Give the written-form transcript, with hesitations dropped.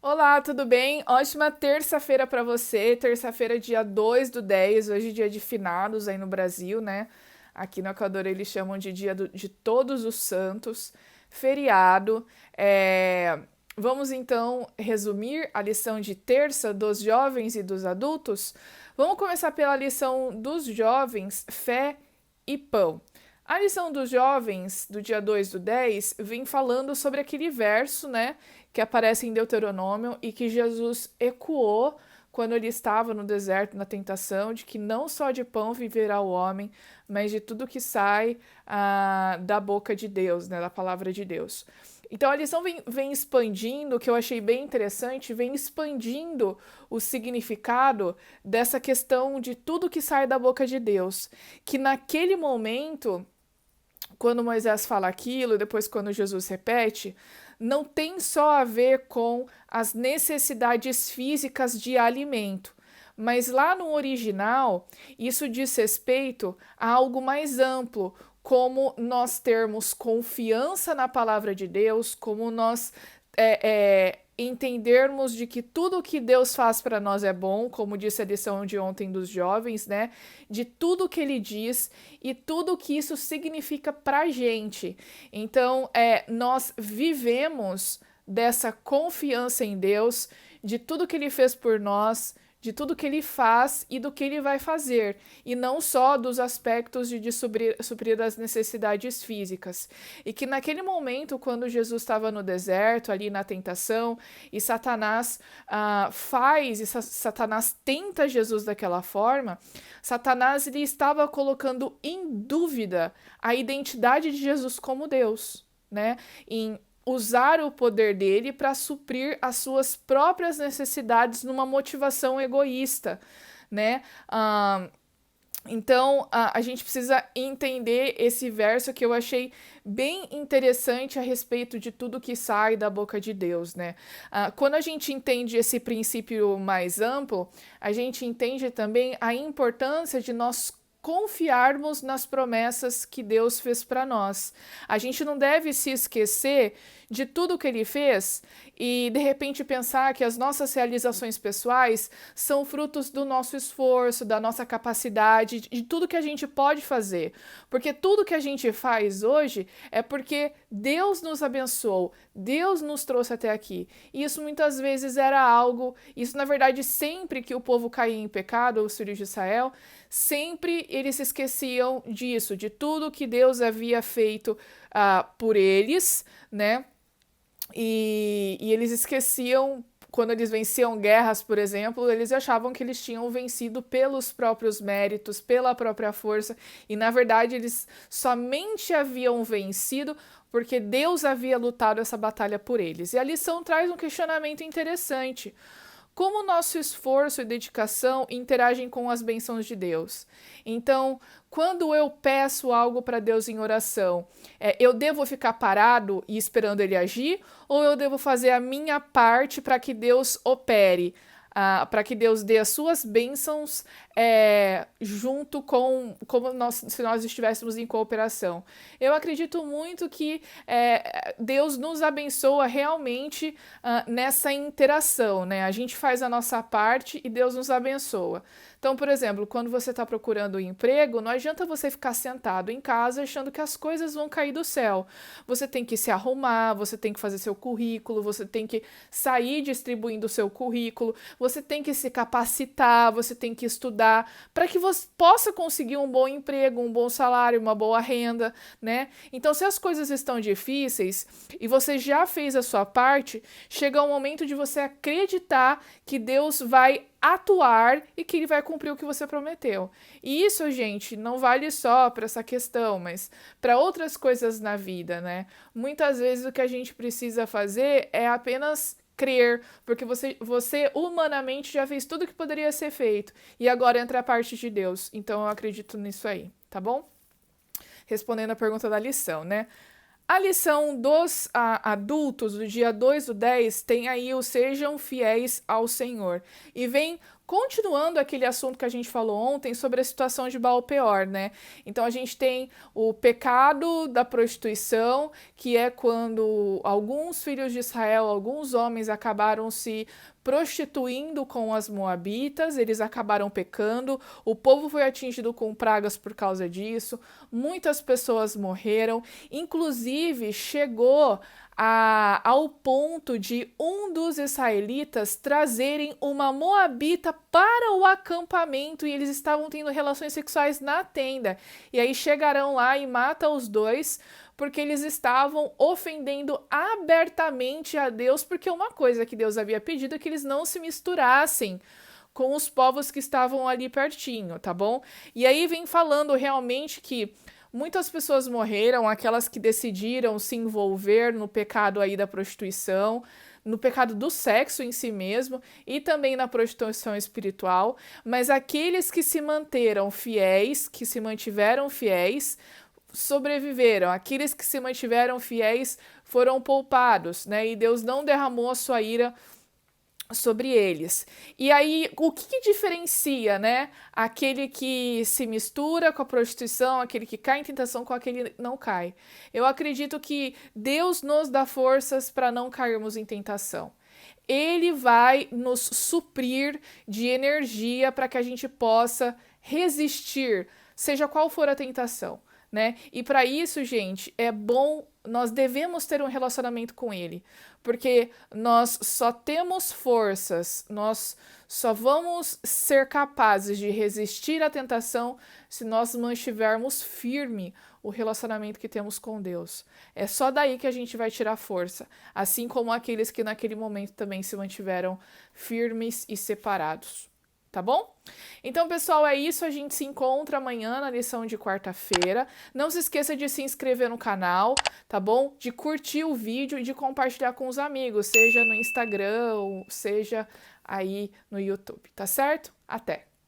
Olá, tudo bem? Ótima terça-feira para você. Terça-feira, dia 2/10, hoje é dia de finados aí no Brasil, né? Aqui no Equador eles chamam de dia de Todos os Santos, feriado. Vamos então resumir a lição de terça dos jovens e dos adultos? Vamos começar pela lição dos jovens, fé e pão. A lição dos jovens, do dia 2/10, vem falando sobre aquele verso, né, que aparece em Deuteronômio e que Jesus ecoou quando ele estava no deserto, na tentação, de que não só de pão viverá o homem, mas de tudo que sai da boca de Deus, né, da palavra de Deus. Então a lição vem expandindo, o que eu achei bem interessante, vem expandindo o significado dessa questão de tudo que sai da boca de Deus. Que naquele momento, quando Moisés fala aquilo, depois quando Jesus repete, não tem só a ver com as necessidades físicas de alimento, mas lá no original, isso diz respeito a algo mais amplo, como nós termos confiança na palavra de Deus, como nós entendermos de que tudo que Deus faz para nós é bom, como disse a lição de ontem dos jovens, né? De tudo que ele diz e tudo que isso significa para a gente. Então, nós vivemos dessa confiança em Deus, de tudo que ele fez por nós, de tudo que ele faz e do que ele vai fazer, e não só dos aspectos de suprir as necessidades físicas. E que naquele momento, quando Jesus estava no deserto, ali na tentação, e Satanás Satanás tenta Jesus daquela forma, Satanás ele estava colocando em dúvida a identidade de Jesus como Deus, né? Em usar o poder dele para suprir as suas próprias necessidades numa motivação egoísta, né? Então, a gente precisa entender esse verso que eu achei bem interessante a respeito de tudo que sai da boca de Deus, né? Quando a gente entende esse princípio mais amplo, a gente entende também a importância de nós confiarmos nas promessas que Deus fez para nós. A gente não deve se esquecer de tudo que ele fez e de repente pensar que as nossas realizações pessoais são frutos do nosso esforço, da nossa capacidade, de tudo que a gente pode fazer. Porque tudo que a gente faz hoje é porque Deus nos abençoou, Deus nos trouxe até aqui. E isso muitas vezes era algo, isso na verdade sempre que o povo caía em pecado, os filhos de Israel, sempre eles se esqueciam disso, de tudo que Deus havia feito por eles, né? E eles esqueciam, quando eles venciam guerras, por exemplo, eles achavam que eles tinham vencido pelos próprios méritos, pela própria força, e na verdade eles somente haviam vencido porque Deus havia lutado essa batalha por eles. E a lição traz um questionamento interessante. Como o nosso esforço e dedicação interagem com as bênçãos de Deus? Então, quando eu peço algo para Deus em oração, eu devo ficar parado e esperando Ele agir? Ou eu devo fazer a minha parte para que Deus opere? Para que Deus dê as suas bênçãos junto com como se nós estivéssemos em cooperação. Eu acredito muito que Deus nos abençoa realmente nessa interação, né? A gente faz a nossa parte e Deus nos abençoa. Então, por exemplo, quando você está procurando um emprego, não adianta você ficar sentado em casa achando que as coisas vão cair do céu. Você tem que se arrumar, você tem que fazer seu currículo, você tem que sair distribuindo o seu currículo, você tem que se capacitar, você tem que estudar para que você possa conseguir um bom emprego, um bom salário, uma boa renda, né? Então, se as coisas estão difíceis e você já fez a sua parte, chega o momento de você acreditar que Deus vai atuar e que ele vai cumprir o que você prometeu. E isso, gente, não vale só para essa questão, mas para outras coisas na vida, né? Muitas vezes o que a gente precisa fazer é apenas crer, porque você humanamente já fez tudo que poderia ser feito e agora entra a parte de Deus. Então eu acredito nisso aí, tá bom? Respondendo a pergunta da lição, né? A lição dos adultos, do dia 2/10, tem aí o sejam fiéis ao Senhor. E vem continuando aquele assunto que a gente falou ontem sobre a situação de Baal-peor, né? Então a gente tem o pecado da prostituição, que é quando alguns filhos de Israel, alguns homens acabaram se prostituindo com as moabitas, eles acabaram pecando, o povo foi atingido com pragas por causa disso, muitas pessoas morreram, inclusive chegou ao ponto de um dos israelitas trazerem uma moabita para o acampamento e eles estavam tendo relações sexuais na tenda. E aí chegarão lá e matam os dois, porque eles estavam ofendendo abertamente a Deus, porque uma coisa que Deus havia pedido é que eles não se misturassem com os povos que estavam ali pertinho, tá bom? E aí vem falando realmente que muitas pessoas morreram, aquelas que decidiram se envolver no pecado aí da prostituição, no pecado do sexo em si mesmo e também na prostituição espiritual, mas aqueles que se manteram fiéis, que se mantiveram fiéis, sobreviveram. Aqueles que se mantiveram fiéis foram poupados, né? E Deus não derramou a sua ira sobre eles. E aí, o que diferencia, né, aquele que se mistura com a prostituição, aquele que cai em tentação com aquele que não cai? Eu acredito que Deus nos dá forças para não cairmos em tentação. Ele vai nos suprir de energia para que a gente possa resistir, seja qual for a tentação, né? E para isso, gente, é bom, nós devemos ter um relacionamento com ele, porque nós só temos forças, nós só vamos ser capazes de resistir à tentação se nós mantivermos firme o relacionamento que temos com Deus. É só daí que a gente vai tirar força, assim como aqueles que naquele momento também se mantiveram firmes e separados. Tá bom? Então, pessoal, é isso. A gente se encontra amanhã na lição de quarta-feira. Não se esqueça de se inscrever no canal, tá bom? De curtir o vídeo e de compartilhar com os amigos, seja no Instagram ou seja aí no YouTube, tá certo? Até!